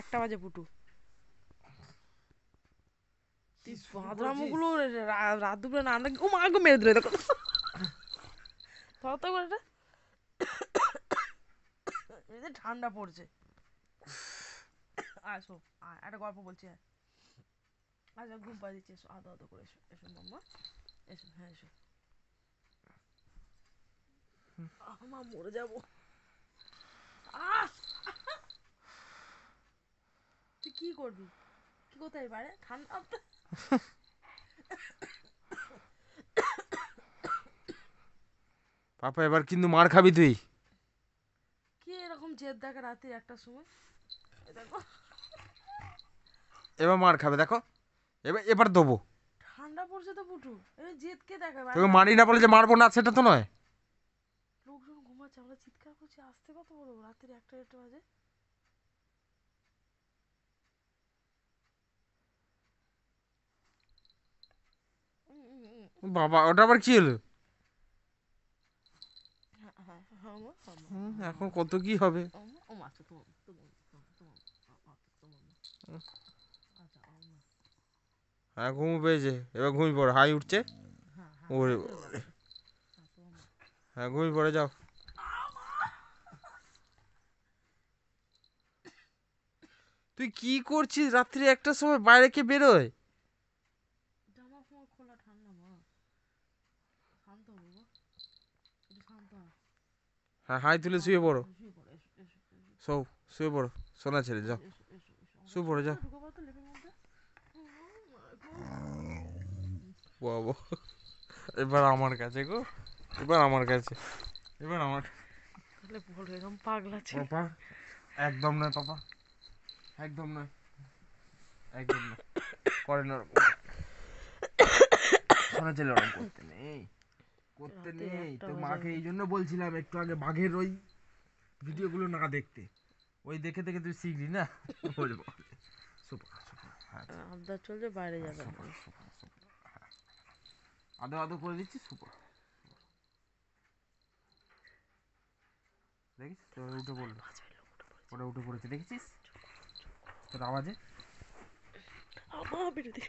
একটা বাজে পুটু বাদরামগুলো রাত দুপুরে না ও মা গো মেরে দিলে দেখো তত করে ঠান্ডা পড়ছে আসো একটা গল্প বলছি আচ্ছা ঘুম পাই দিচ্ছি এসো আদো আদো করে এসো এসো মাম্মা এসো হ্যাঁ এসো মা মরে যাবো তুই কি করবি কি কোথায় পারে ঠান্ডা পাপা এবার কিন্তু মার খাবি তুই। কি এরকম জেদ দেখে রাতে একটার সময় দেখো এবার মার খাবে দেখো, এবার এবার দেবো। ঠান্ডা পড়ছে তো পুটু এই জেদ কে দেখায় তোকে মারি না বলে যে মারবো না সেটা তো নয়। লোকজন ঘুমাচ্ছে আমরা চিৎকার করছি আসতে কত বড় রাতের একটা একটা বাজে বাবা ওটা আবার কি হলো? এখন কত কি হবে। হ্যাঁ ঘুম পেয়েছে, এবার ঘুমিয়ে পড়ো, হাই উঠছে। ওরে হ্যাঁ ঘুমিয়ে পড়ে যাও। তুই কি করছিস রাত্রি একটার সময় বাইরে কে বেরোয়? জামা ফামা খোলা ঠান্ডা মা শান্ত বাবা একটু শান্ত হ্যাঁ হাই তুলে শুয়ে পড়ো, শুয়ে পড়ো এসো এসো সব শুয়ে পড়ো, সোনা ছেলে যাও, এসো এসো এসো শুয়ে পড়ে যাও। ঢুকে পড়ো তো লেপের মধ্যে বাবা এবার আমার কাছে গো, এবার আমার কাছে, এবার আমার। তাহলে বলো এরকম পাগলা ছিল পাপা একদম নয়, পাপা একদম নয়, একদম নয়, করে না ওরকম। সোনা ছেলে ওরকম করতে নেই, করতে নেই তো। মাকে এই জন্য বলছিলাম একটু আগে বাঘের ওই ভিডিওগুলো না দেখতে, ওই দেখে দেখে তুই শিখলি না। আবদার চলছে বাইরে যাবে আদো আদো করে দিচ্ছি, সুপার। দেখিস তোর উঠে পড়লো, ওটা উঠে পড়েছে দেখেছিস তোর আওয়াজে। আমার বেরো দিল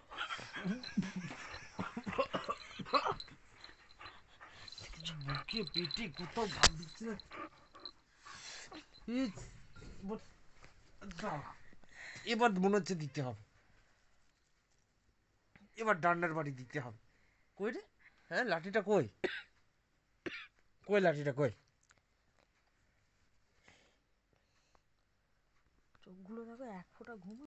বুকে পেটে কোথাও ভাব দিচ্ছে না। এবার মনে হচ্ছে দিতে হবে, এবার ডান্ডার বাড়ি দিতে হবে। কই রে, হ্যাঁ লাঠিটা কই, কই লাঠিটা কই? চোখগুলো দেখো এক ফোঁটা ঘুম